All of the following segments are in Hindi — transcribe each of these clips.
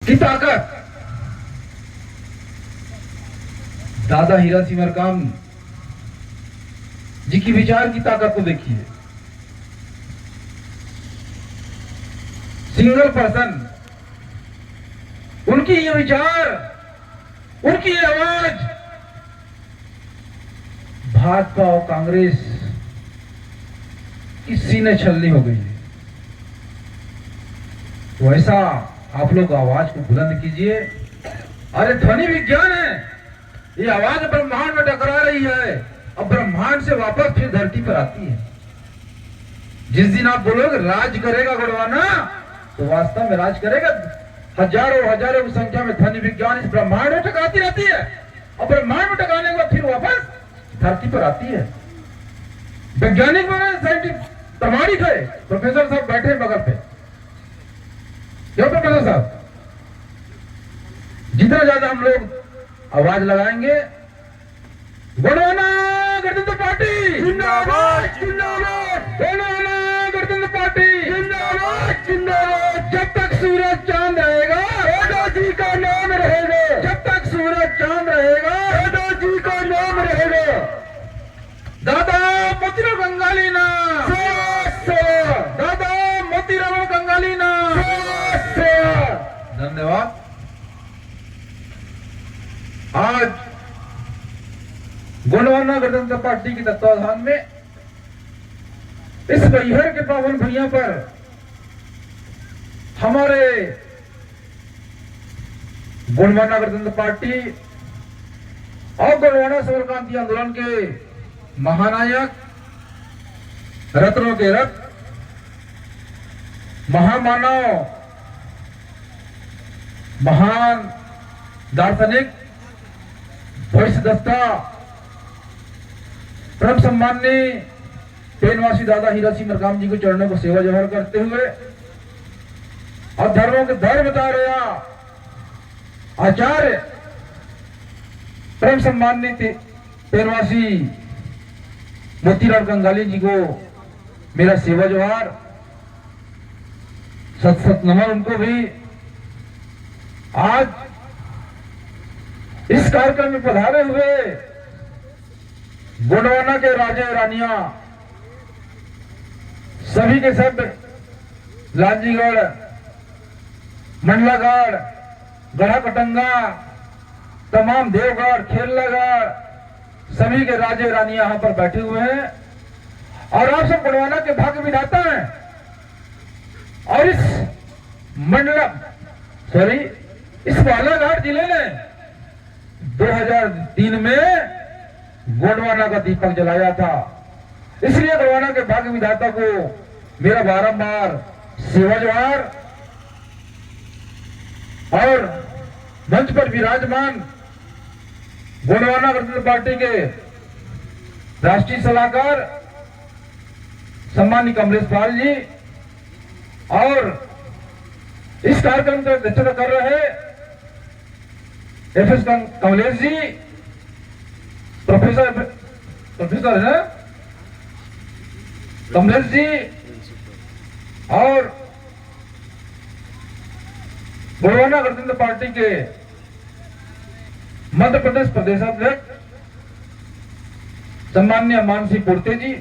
की ताकत दादा हीरा सिंह मरकाम जी की विचार की ताकत को देखिए। सिंगल पर्सन, उनकी ये विचार, उनकी ये आवाज भाजपा और कांग्रेस की सीने छलनी हो गई है। तो ऐसा आप लोग आवाज को बुलंद कीजिए। अरे ध्वनि विज्ञान है, ये आवाज ब्रह्मांड में टकरा रही है और ब्रह्मांड से वापस फिर धरती पर आती है। जिस दिन आप बोलोगे राज करेगा गोंडवाना, तो वास्तव में राज करेगा। हजारों हजारों की संख्या में ध्वनि विज्ञान इस ब्रह्मांड में टकराती रहती है और ब्रह्मांड में टकराने के बाद फिर वापस धरती पर आती है। वैज्ञानिक साइंटिस्ट प्रमाणिक है। प्रोफेसर साहब बैठे बगल पे, क्यों प्रोफेसर साहब? जितना ज्यादा हम लोग आवाज लगाएंगे, गोंडवाना गणतंत्र पार्टी जिंदाबाद जिंदाबाद, गोंडवाना गणतंत्र पार्टी जिंदाबाद जिंदाबाद। जब तक सूरज चांद रहेगा दादा जी का नाम रहेगा, जब तक सूरज चांद रहेगा दादा जी का नाम रहेगा। दादा मोतीलाल कंगाली ना, दादा मोतीलाल कंगाली ना। धन्यवाद। आज गोंडवाना गणतंत्र पार्टी की तत्वाधान में इस बहिहर के पावन भैया पर हमारे गोंडवाना गणतंत्र पार्टी और गोंडवाना समर क्रांति आंदोलन के महानायक, रत्नों के रत्न, महामानव, महान दार्शनिक, भविष्यद्रष्टा, परम सम्माननीय पेनवासी दादा हीरा सिंह मरकाम जी के चरणों को सेवा जौहर करते हुए और धर्मों के धर्म बता रहा आचार्य परम सम्माननीय पेनवासी मोतीलाल कंगाली जी को मेरा सेवा जौहर, सत सत नमन उनको भी। आज इस कार्यक्रम में पधारे हुए गोंडवाना के राजा रानियां, सभी के सब लांजीगढ़, मंडलागढ़, गढ़ा कटंगा, तमाम देवगढ़, खेलगढ़, सभी के राजे रानियां यहां पर बैठे हुए हैं और आप सब गोंडवाना के भाग्य विधाता हैं। और इस बालाघाट जिले ने 2003 में गोंडवाना का दीपक जलाया था। इसलिए गोंडवाना के भाग्य विधाता को मेरा बारंबार सेवा जौहर। और मंच पर विराजमान गोंडवाना गणतंत्र पार्टी के राष्ट्रीय सलाहकार सम्माननीय कमलेश पाल जी और इस कार्यक्रम का अध्यक्षता कर रहे एफएस कमलेश जी, प्रोफेसर है कमलेश जी, और गोंडवाना गणतंत्र पार्टी के मध्य प्रदेश प्रदेशाध्यक्ष सम्माननीय मानसी पूर्ते जी,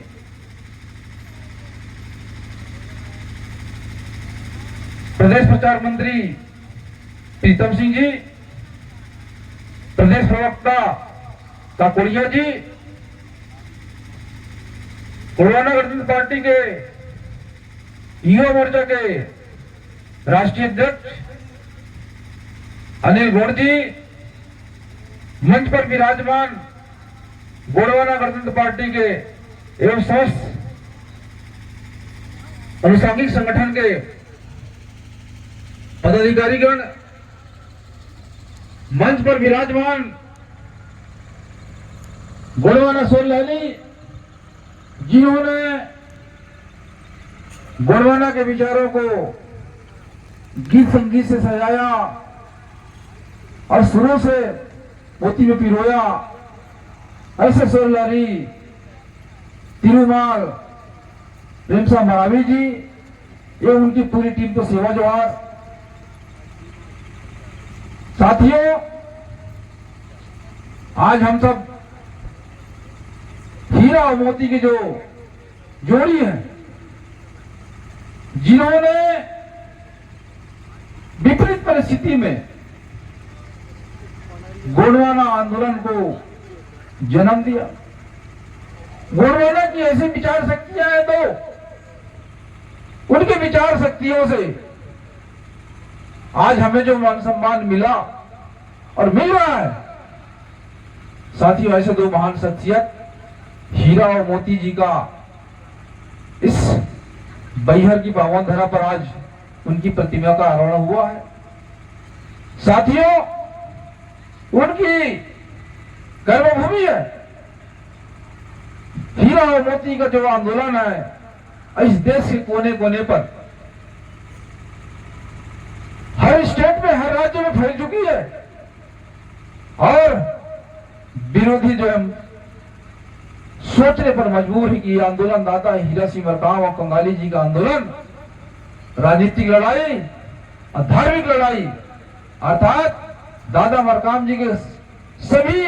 प्रदेश प्रचार मंत्री प्रीतम सिंह जी, प्रदेश प्रवक्ता काकोड़िया जी, गोंडवाना गणतंत्र पार्टी के युवा मोर्चा के राष्ट्रीय अध्यक्ष अनिल गौड़ जी, मंच पर विराजमान गोंडवाना गणतंत्र पार्टी के एवं समस्त अनुसांगिक संगठन के पदाधिकारीगण, मंच पर विराजमान गोंडवाना सोलहली जिन्होंने गोंडवाना के विचारों को गीत संगीत से सजाया और सुरों से मोती में पिरोया, ऐसे सोलहली तिरुमाल प्रेमसा मरावी जी एवं उनकी पूरी टीम को सेवा जौहर। साथियों, आज हम सब हीरा और मोती की जो जोड़ी है, जिन्होंने विपरीत परिस्थिति में गोंडवाना आंदोलन को जन्म दिया। गोंडवाना की ऐसी विचार शक्तियां हैं, तो उनके विचार शक्तियों से आज हमें जो मान सम्मान मिला और मिल रहा है, साथियों, ऐसे दो महान शख्सियत हीरा और मोती जी का इस बैहर की पावन धरा पर आज उनकी प्रतिमा का आरोहण हुआ है। साथियों, उनकी कर्मभूमि है। हीरा और मोती का जो आंदोलन है, इस देश के कोने कोने पर, हर स्टेट में, हर राज्य में फैल चुकी है। और विरोधी जो हम सोचने पर मजबूर है कि ये आंदोलन दादा हीरा सिंह मरकाम और कंगाली जी का आंदोलन राजनीतिक लड़ाई और धार्मिक लड़ाई, अर्थात दादा मरकाम जी के सभी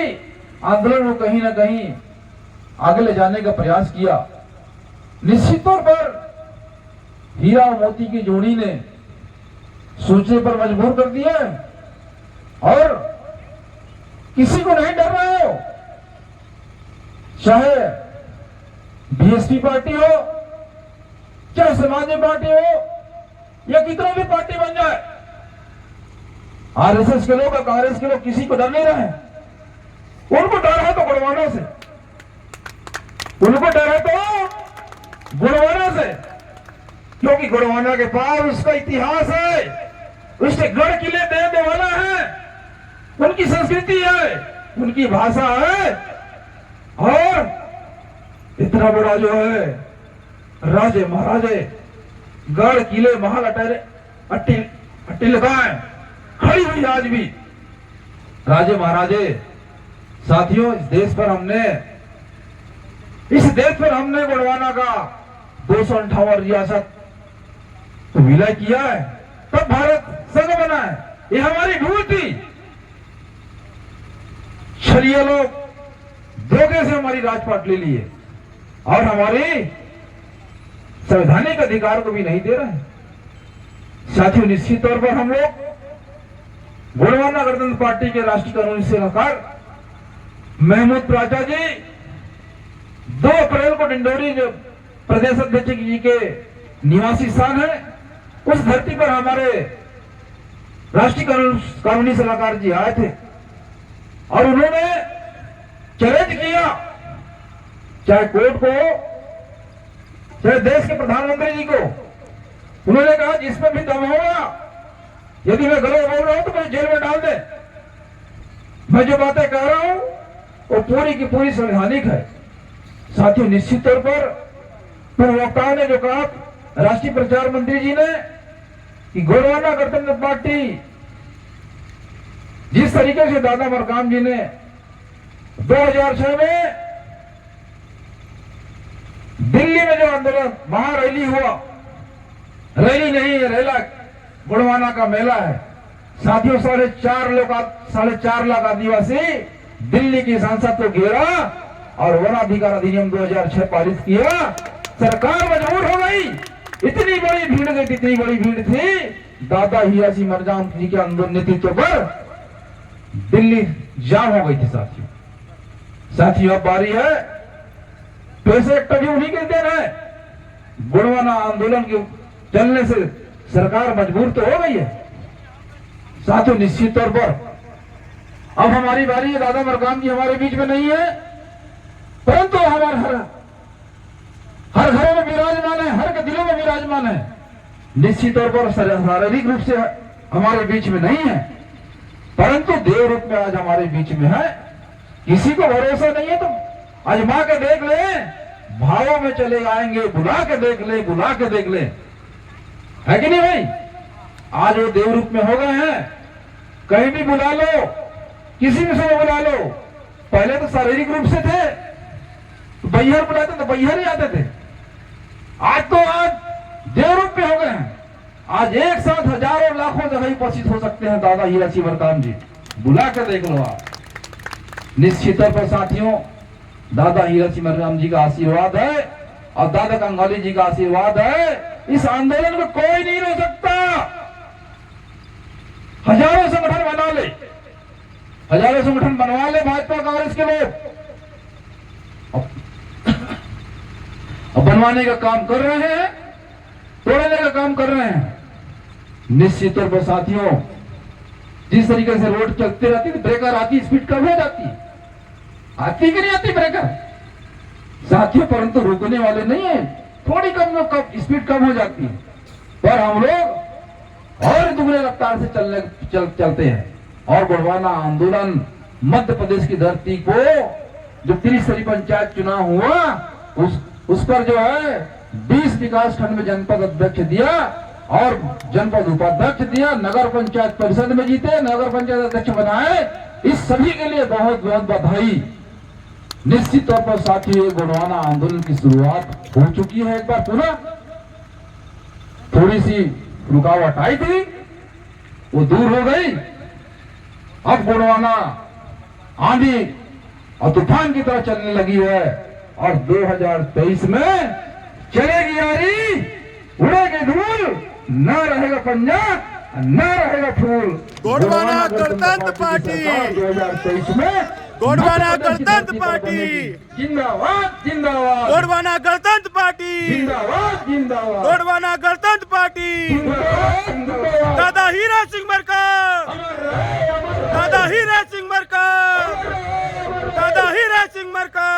आंदोलन को कहीं ना कहीं आगे ले जाने का प्रयास किया। निश्चित तौर पर हीरा और मोती की जोड़ी ने सोचने पर मजबूर कर दिया है, और किसी को नहीं डर रहे हो, चाहे बीएसपी पार्टी हो, चाहे समाजवादी पार्टी हो, या कितनी भी पार्टी बन जाए, आरएसएस के लोग और कांग्रेस के लोग किसी को डर नहीं रहे। उनको डर है तो गोंडवाना से, उनको डर है तो गोंडवाना से, क्योंकि गोंडवाना के पास उसका इतिहास है, उसके गढ़ किले देने वाला है, उनकी संस्कृति है, उनकी भाषा है, और इतना बड़ा जो है राजे महाराजे, गढ़ किले महल अट्टिलगाएं खड़ी हुई आज भी राजे महाराजे। साथियों, इस देश पर हमने गोंडवाना का 258 रियासत तो विलय किया है, तब भारत संघ बना है। ये हमारी भूल थी। छलिए लोग धोखे से हमारी राजपाट ले लिए और हमारे संवैधानिक अधिकार को भी नहीं दे रहे। साथियों, निश्चित तौर पर हम लोग गोंडवाना गणतंत्र पार्टी के राष्ट्रीय कानूनी सलाहकार महमूद प्राचा जी 2 अप्रैल को डिंडोरी जो प्रदेश अध्यक्ष जी के निवासी स्थान है, उस धरती पर हमारे राष्ट्रीय कानूनी सलाहकार जी आए थे और उन्होंने चैलेंज किया, चाहे कोर्ट को, चाहे देश के प्रधानमंत्री जी को। उन्होंने कहा जिसमें भी दम होगा, यदि मैं गलत बोल रहा हूं तो मुझे जेल में डाल दे। मैं जो बातें कह रहा हूं वो पूरी की पूरी संवैधानिक है। साथियों, निश्चित तौर पर पूर्ववक्ताओं ने जो कहा, राष्ट्रीय प्रचार मंत्री जी ने, कि गोंडवाना गणतंत्र पार्टी जिस तरीके से दादा मरकाम जी ने 2006 में दिल्ली में जो आंदोलन महारैली हुआ, रैली नहीं है, रेला, गोंडवाना का मेला है। साथियों, 4.5 लाख आदिवासी दिल्ली की संसद को घेरा और वन अधिकार अधिनियम 2006 पारित किया। सरकार मजबूर हो गई। इतनी बड़ी भीड़ थी, दादा हीरा सिंह मरकाम जी के आंदोलन नेतृत्व पर दिल्ली जाम हो गई थी। साथियों, अब बारी है, पैसे एक भी उन्हीं के देना है। गोंडवाना आंदोलन के चलने से सरकार मजबूर तो हो गई है। साथियों, निश्चित तौर पर अब हमारी बारी है। दादा मरकाम जी हमारे बीच में नहीं है, परंतु हमारे हर घरों में विराजमान है, हर के दिलों में विराजमान है। निश्चित तौर पर शारीरिक रूप से हमारे बीच में नहीं है, परंतु देव रूप में आज हमारे बीच में है। किसी को भरोसा नहीं है तो आजमा के देख ले, भावों में चले आएंगे, बुला के देख ले, है कि नहीं भाई? आज वो देव रूप में हो गए हैं। कहीं भी बुला लो, किसी भी समय बुला लो। पहले तो शारीरिक रूप से थे, तो बैहर बुलाते तो बैहर ही आते थे। आज देव रूप में हो गए हैं। आज एक साथ हजारों लाखों जगह उपस्थित हो सकते हैं दादा हीरा सिंह मरकाम जी। बुला कर देख लो आप। निश्चित तौर पर साथियों, दादा हीरा सिमरन जी का आशीर्वाद है और दादा कंगाली जी का आशीर्वाद है। इस आंदोलन को कोई नहीं रोक सकता। हजारों संगठन बना ले, हजारों संगठन बनवा ले भाजपा कांग्रेस के लोग, अब बनवाने का काम कर रहे हैं, तोड़ने का काम कर रहे हैं। निश्चित तौर पर साथियों, जिस तरीके से रोड चलते रहती है, ब्रेकर आती, स्पीड कम हो जाती है, आती कि नहीं आती ब्रेकर साथियों, परंतु रुकने वाले नहीं है, थोड़ी कम स्पीड कम हो जाती है, पर हम लोग और दुगने रफ्तार से चलते हैं। और गोंडवाना आंदोलन मध्य प्रदेश की धरती को जो त्रिस्तरीय पंचायत चुनाव हुआ उस पर जो है 20 विकास खंड में जनपद अध्यक्ष दिया और जनपद उपाध्यक्ष दिया, नगर पंचायत परिषद में जीते, नगर पंचायत अध्यक्ष बनाए। इस सभी के लिए बहुत बहुत बधाई। निश्चित तौर पर साथियों, गोंडवाना आंदोलन की शुरुआत हो चुकी है। एक बार पुनः थोड़ी सी रुकावट आई थी, वो दूर हो गई। अब गोंडवाना आंधी और तूफान की तरह चलने लगी है और 2023 में चलेगी यारी, उड़ेगी धूल, न रहेगा पंजा, न रहेगा फूल। गोंडवाना गणतंत्र पार्टी 2023 में गोंडवाना गणतंत्र पार्टी जिंदाबाद जिंदाबाद, गोंडवाना गणतंत्र पार्टी जिंदाबाद जिंदाबाद, गोंडवाना गणतंत्र पार्टी। जिंदाबाद। दादा हीरा सिंह मरकर, दादा हीरा सिंह मरकर, दादा हीरा सिंह मरकर।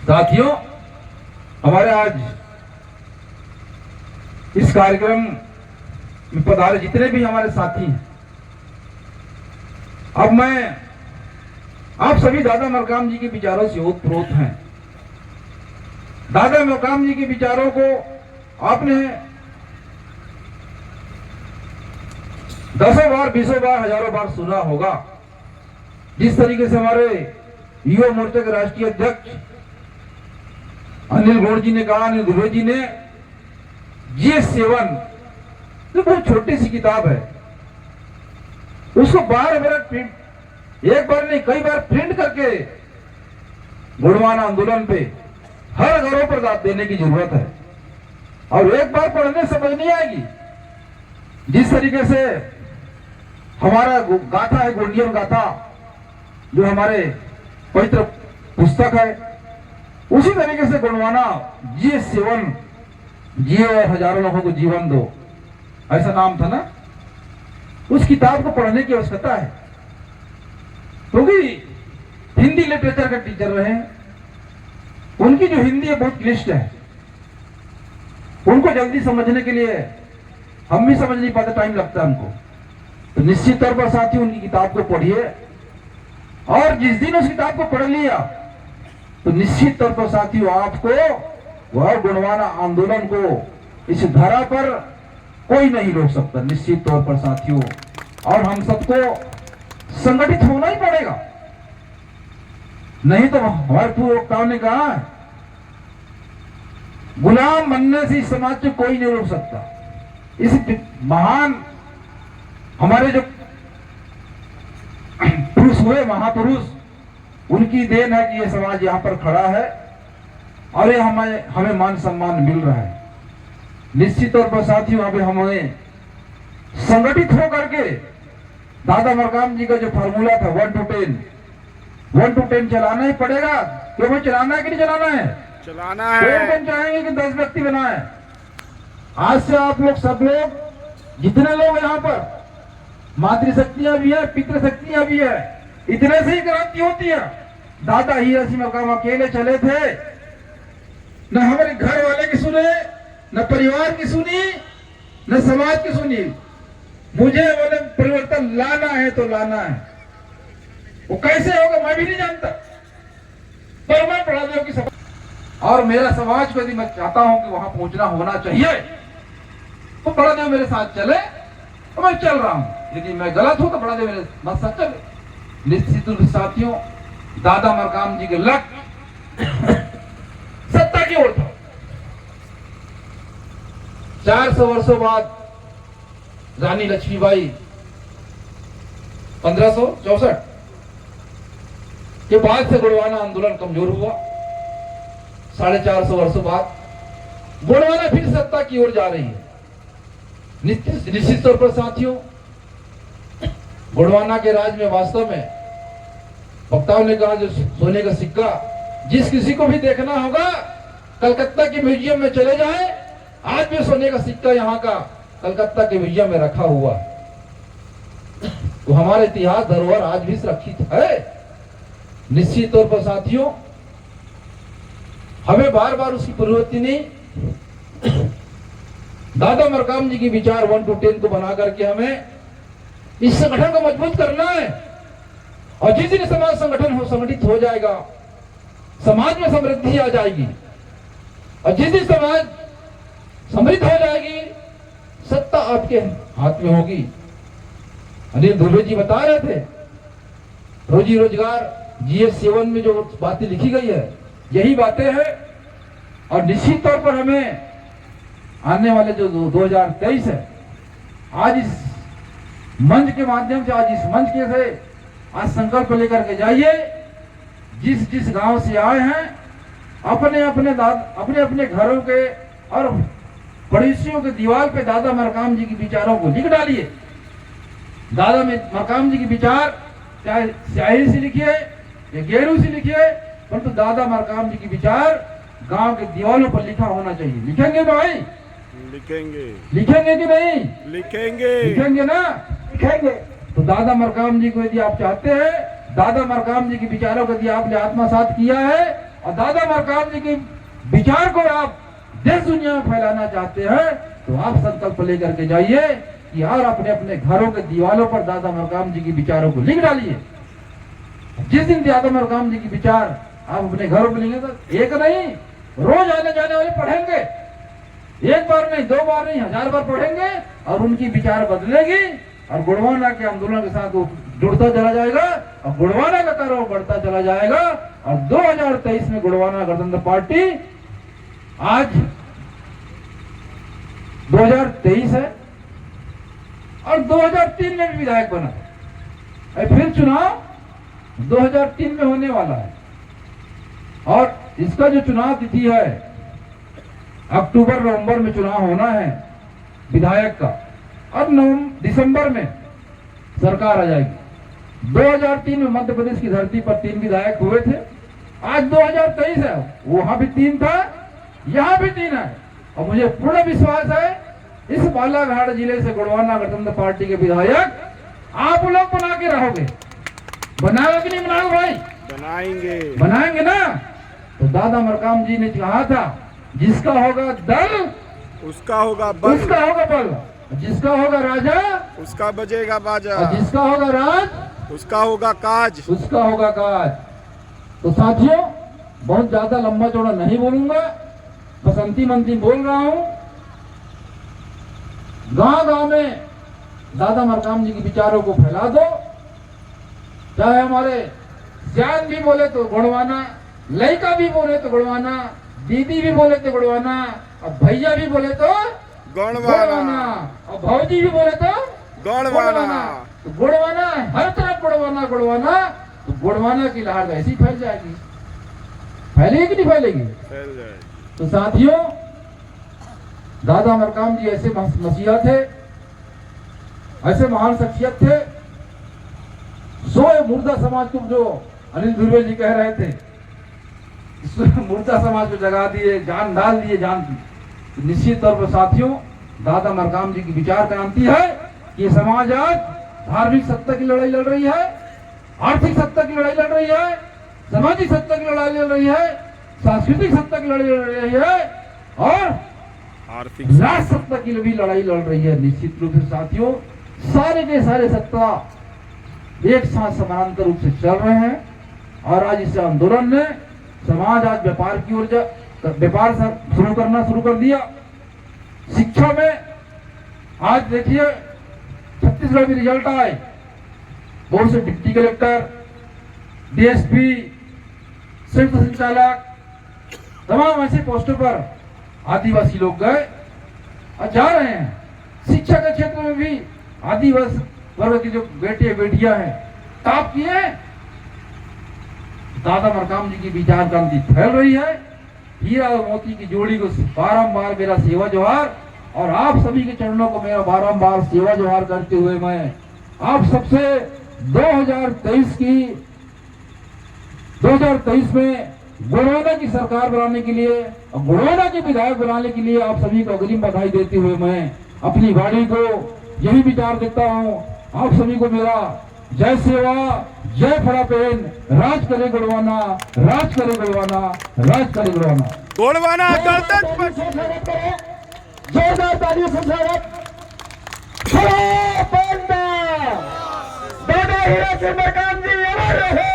साथियों, हमारे आज इस कार्यक्रम में पधारे जितने भी हमारे साथी हैं, अब मैं आप सभी दादा मरकाम जी के विचारों से ओतप्रोत हैं। दादा मरकाम जी के विचारों को आपने दसों बार, बीसों बार, हजारों बार सुना होगा। जिस तरीके से हमारे युवा मोर्चा के राष्ट्रीय अध्यक्ष अनिल गौड़ जी ने कहा, अनिल दुबे जी ने, G7 तो बहुत छोटी सी किताब है, उसको बार बार प्रिंट, एक बार नहीं कई बार प्रिंट करके गोंडवाना आंदोलन पे हर घरों पर दाद देने की जरूरत है। और एक बार पढ़ने समझ नहीं आएगी। जिस तरीके से हमारा गाथा है, गोंडियन गाथा, जो हमारे पवित्र पुस्तक है, उसी तरीके से गोंडवाना G7 जियो और हजारों लोगों को जीवन दो, ऐसा नाम था ना। उस किताब को पढ़ने की आवश्यकता है, क्योंकि हिंदी लिटरेचर के टीचर रहे हैं, उनकी जो हिंदी है बहुत क्लिष्ट है, उनको जल्दी समझने के लिए हम भी समझ नहीं पाते, टाइम लगता है हमको। तो निश्चित तौर पर साथियों, उनकी किताब को पढ़िए और जिस दिन उस किताब को पढ़ लिया तो निश्चित तौर पर साथियों, आपको वह गोंडवाना आंदोलन को इस धरा पर कोई नहीं रोक सकता। निश्चित तौर पर साथियों, और हम सबको संगठित होना ही पड़ेगा, नहीं तो हमारे पूर्व वक्ताओं ने कहा, गुलाम बनने से इस समाज को कोई नहीं रोक सकता। इस महान हमारे जो पुरुष हुए, महापुरुष, उनकी देन है कि यह समाज यहां पर खड़ा है और ये हमें मान सम्मान मिल रहा है। निश्चित तौर पर साथियों, अभी हमें संगठित होकर के दादा मरकाम जी का जो फार्मूला था 1 to 10 चलाना ही पड़ेगा। क्यों भाई, चलाना है कि नहीं चलाना है? चलाना है। कौन चाहेंगे कि 10 व्यक्ति बनाए? आज से आप लोग, सब लोग, जितने लोग यहाँ पर, मातृशक्तियां भी है, पितृशक्तियां भी है, इतने से ही क्रांति होती है। दादा हीरा सिंह मरकाम अकेले चले थे, न हमारे घर वाले की सुने, न परिवार की सुनी, न समाज की सुनी। मुझे बोले परिवर्तन लाना है तो लाना है, वो कैसे होगा मैं भी नहीं जानता, पर मैं पढ़ा दूं कि और मेरा समाज को यदि मैं चाहता हूं कि वहां पहुंचना होना चाहिए तो बड़ा देव मेरे साथ चले तो मैं चल रहा हूं, यदि मैं गलत हूं तो बड़ा देव मेरे साथ चले। निश्चित रूप से साथियों, दादा मरकाम जी के लक्ष्य सत्ता की ओर था। 400 वर्षों बाद रानी लक्ष्मीबाई 1564 के बाद से गोंडवाना आंदोलन कमजोर हुआ। 450 वर्षों बाद गोंडवाना फिर सत्ता की ओर जा रही है। निश्चित तौर पर साथियों, गोंडवाना के राज में वास्तव में वक्ताओं ने कहा जो सोने का सिक्का, जिस किसी को भी देखना होगा कलकत्ता के म्यूजियम में चले जाएं, आज भी सोने का सिक्का यहाँ का कलकत्ता के म्यूजियम में रखा हुआ। तो हमारा इतिहास धरोहर आज भी सुरक्षित है। निश्चित तौर पर साथियों, हमें बार बार उसकी प्रवृत्ति नहीं, दादा मरकाम जी की विचार 1 to 10 को बना करके हमें इस संगठन को मजबूत करना है। और जिस दिन समाज संगठन संगठित हो जाएगा, समाज में समृद्धि आ जाएगी। और जिस दिन समाज समृद्ध हो जाएगी, सत्ता आपके हाथ में होगी। अनिल दुबे जी बता रहे थे, रोजी रोजगार GS 7 में जो बातें लिखी गई है, यही बातें हैं। और निश्चित तौर पर हमें आने वाले जो 2023 है, आज इस मंच के माध्यम से, आज इस मंच के से आज संकल्प लेकर के जाइए। जिस जिस गांव से आए हैं, अपने अपने घरों के और पड़ोसियों के दीवार पे दादा मरकाम जी के विचारों को लिख डालिए। दादा मरकाम जी के विचार चाहे स्याही से लिखिए या गेरू से लिखिए, परंतु दादा मरकाम जी के विचार गांव के दीवारों पर लिखा होना चाहिए। लिखेंगे भाई? लिखेंगे कि नहीं? लिखेंगे ना? लिखेंगे। तो दादा मरकाम जी को यदि आप चाहते हैं, दादा मरकाम जी के विचारों को यदि आपने आत्मसात किया है और दादा मरकाम जी के विचार को आप देश दुनिया में फैलाना चाहते हैं, तो आप संकल्प लेकर के जाइए कि यार अपने अपने घरों के दीवारों पर दादा मरकाम जी के विचारों को लिख डालिए। जिस दिन दादा मरकाम जी के विचार आप अपने घरों पर लिखेंगे, तो एक नहीं, रोज आने जाने वाले पढ़ेंगे। एक बार नहीं, 2 बार नहीं, 1000 बार पढ़ेंगे और उनकी विचार बदलेगी और गोंडवाना के आंदोलन के साथ वो जुड़ता चला जाएगा और गोंडवाना का तरफ बढ़ता चला जाएगा। और 2023 में गोंडवाना गणतंत्र पार्टी, आज 2023 है और 2003 में भी विधायक बना है। फिर चुनाव 2003 में होने वाला है और इसका जो चुनाव तिथि है, अक्टूबर नवंबर में चुनाव होना है विधायक का। अब दिसंबर में सरकार आ जाएगी। 2003 में मध्य प्रदेश की धरती पर 3 विधायक हुए थे। आज 2023 है, वहां भी 3 था, यहां भी 3 है। और मुझे पूर्ण विश्वास है इस बालाघाट जिले से गोंडवाना गणतंत्र पार्टी के विधायक आप लोग बना के रहोगे। बनाओगे कि नहीं बनाओगे भाई? बनाएंगे ना? तो दादा मरकाम जी ने कहा था, जिसका होगा दल उसका होगा बल, जिसका होगा राजा उसका बजेगा बाजा, और जिसका होगा राज उसका होगा काज। तो साथियों, बहुत ज्यादा लंबा चौड़ा नहीं बोलूंगा, बसंती मंती बोल रहा हूं। गांव गांव में दादा मरकाम जी के विचारों को फैला दो। चाहे हमारे जान भी बोले तो गोंडवाना, लड़का भी बोले तो गोंडवाना, दीदी भी बोले तो गोंडवाना, और भैया भी बोले तो गोंडवाना, और भौजी भी बोले तो गोंडवाना। तो गोंडवाना, हर तरफ गोंडवाना। तो गोंडवाना की लहर ऐसी फैल जाएगी। फैलेगी कि नहीं फैलेगी? फैल जाए। तो साथियों, दादा मरकाम जी ऐसे मसीहा थे, ऐसे महान शख्सियत थे। सोए मुर्दा समाज को जो अनिल दुर्वे जी कह रहे थे, मुर्दा समाज को जगा दिए, जान डाल दिए, जान दी। निश्चित तौर पर साथियों, दादा मरकाम जी की विचार क्रांति है कि समाज आज धार्मिक सत्ता की लड़ाई लड़ रही है, आर्थिक सत्ता की लड़ाई लड़ रही है, सामाजिक सत्ता की लड़ाई लड़ रही है, सांस्कृतिक सत्ता की लड़ाई लड़ रही है और आर्थिक राष्ट्र सत्ता की भी लड़ाई लड़ रही है। निश्चित रूप से साथियों, सारे के सारे सत्ता एक साथ समानांतर रूप से चल रहे हैं। और आज इस आंदोलन ने समाज आज व्यापार की ओर व्यापार शुरू कर दिया। शिक्षा में आज देखिए छत्तीसगढ़ में रिजल्ट आए, बहुत से डिप्टी कलेक्टर, डीएसपी, संयुक्त संचालक, तमाम ऐसे पोस्टों पर आदिवासी लोग गए और जा रहे हैं। शिक्षा के क्षेत्र में भी आदिवासी वर्ग के जो बेटे बेटियां हैं ताप किए। दादा मरकाम जी की विचार क्रांति फैल रही है। हीरा और मोती की जोड़ी को बारंबार मेरा सेवा जोहार, और आप सभी के चरणों को मेरा बारंबार सेवा जोहार करते हुए मैं आप सबसे 2023 में गुड़वाना की सरकार बनाने के लिए, गुड़वाना के विधायक बनाने के लिए आप सभी को अग्रिम बधाई देते हुए मैं अपनी वाणी को यही विचार देता हूँ। आप सभी को मेरा जय सेवा, जय फड़ापेन, राज करे गुड़वाना, राज करे गुड़वाना, राज करे गुड़वाना। गोड़वाना गणतंत्र पर जोरदार तालियों से स्वागत। दादा हीरा सिंह मरकाम जी अमर रहे।